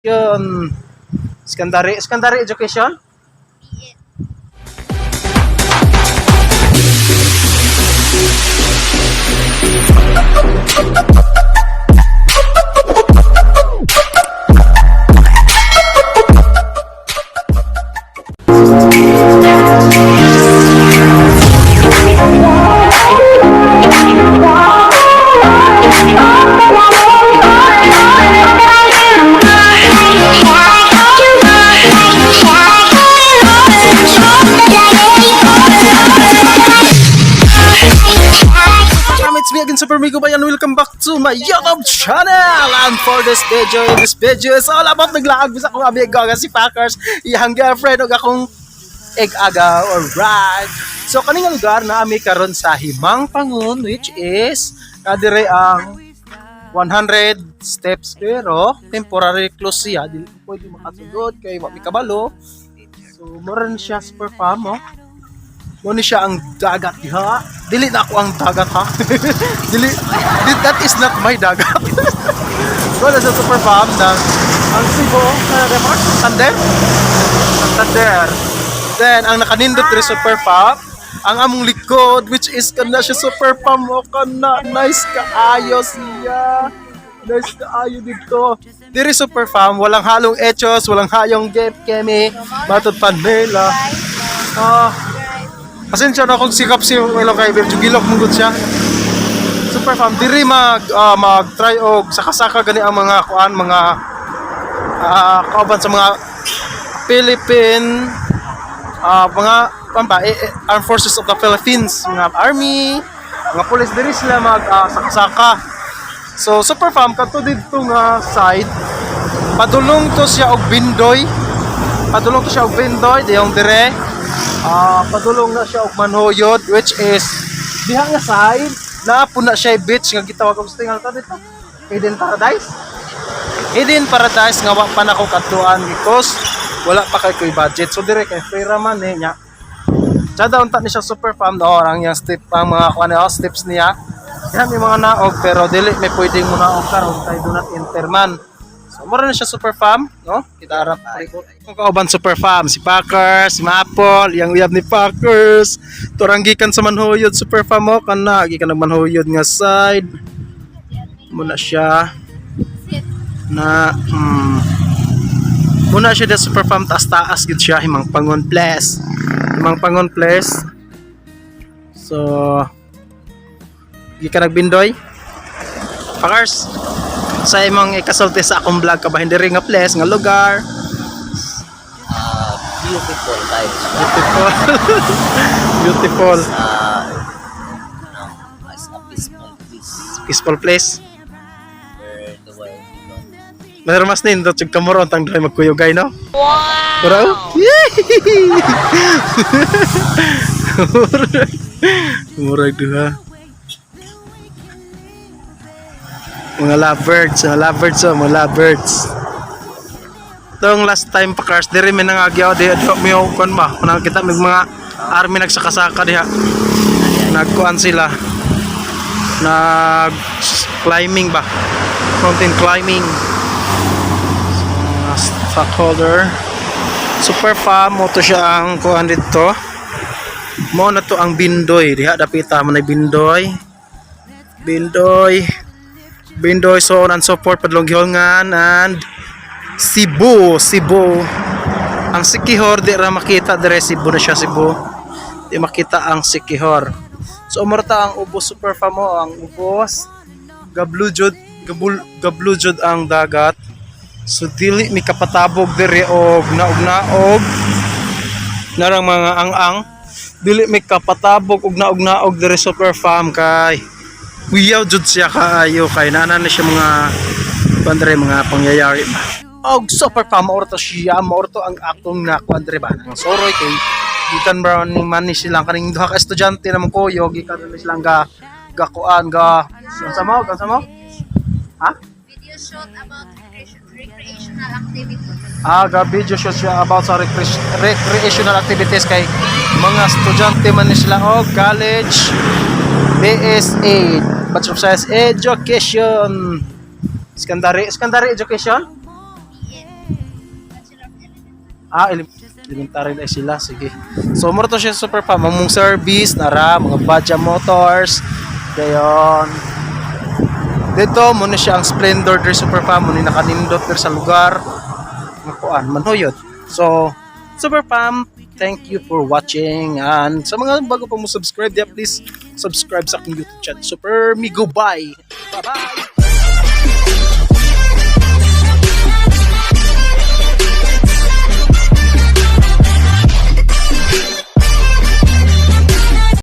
Yun. Secondary education? It's me again, Super Migo Bayan. Welcome back to my YouTube channel. And for this video is all about naglaag bisa kong amigo nga si Packers, iyang girlfriend o akong egg-aga. Alright. So kaning lugar na ami karon sa Himang Pangon, which is kadire ang 100 steps, pero temporary close siya, dili ko pwede makasugod kay wa mi kabalo. So moron siya super farm mo. Muna siya ang dagat diha. Dili na ako ang dagat ha. That is not my dagat. So nasa super farm ng ang Cebu, Santander. Then ang nakanindot rin super farm, ang among likod, which is kana siya super farm o kana. Nice kaayo siya. Nice kaayo dito. Diri super farm, walang halong echos, walang hayong kemi, matod panela. Pasensya na kung sikap si Melo kay Virgil Gilok mungod siya. Super farm diri mag-try og saka-saka gani ang mga kauban sa mga Philippine mga Armed Forces of the Philippines, mga army, mga police diri sila saka-saka. So super farm kadto didto nga side padulong to siya og Bindoy. Diyong dire. Padulong na siya og Manhoyod, which is diha nga side na puna siya beach nga gitawag og tingal ta dito Eden Paradise nga wa pa nako kadtuan because wala pa kay budget. So dire kay free raman nya sada unta ni siya super farm ang yang step ang mga steps niya diha may mga naog pero dili may pwedeng mo naog karon kay do not enter man. So mura na siya super farm, no? Kita arap rikot. Kung kauban super farm, si Packers, si Mapol, yang uyab ni Packers. Turanggikan sa Manhoyod super farm mo kana gikan nag Manhoyod nga side. Muna siya na muna siya da super farm taas gid siya Himang Pangon Place. So gikan nag Bindoy. Packers sa imong ikasulti sa akong vlog kabahin diri nga place nga lugar. Beautiful vibes. Beautiful. As a Peaceful place. where the world belongs. Pero mas nindot yung kamuron tang dahil magkuyogay, no? Wow! Pero, murag duha. Mga lovebirds. Itong last time Packers, diri may nangagyaw diha may kon ba? Kung nakita may mga army nagsakasaka diha. Nagkuan sila. Nag-climbing ba? Mountain climbing. Stockholder. Super farm mo to siya ang kuan dito. Mo na to ang Bindoy. Diha dapita man ay Bindoy, so on and so forth, Padlong Gihongan and Cebu. Ang Siquijor di ra makita dire, Cebu na siya, Cebu. Di makita ang Siquijor. So umarta ang ubos super farm mo, ang ubos gablujud ang dagat. So dili mi kapatabog dire og naog narang mga ang dili mi kapatabog og naog dire super farm kay kuyaw jud siya kaayo kay nana na siya mga pandre mga pangyayari ba. Og super farm orto ang akong na kwadre ba nang soroy kay gikan ba ni man ni silang kaning duha ka estudyante namang kuyo gikan ni silang gakuan sa mo ha Video shoot about recreational activities. Video shoot siya about sa recreational activities kay mga estudyante man ni sila og college BSA Bachelor of Science Education secondary education Elementary na sila. Sige. So, mura to siya super pa. Mamong service, nara, mga Baja Motors. Gayon. Dito, muna siya ang Splendor dre super pa. Muna nakanindot dre sa lugar. Makuan, manhoyod. So, super pam, thank you for watching. And sa mga bago pa mo subscribe, please subscribe sa aking YouTube channel. Super Migo, bye! Bye-bye!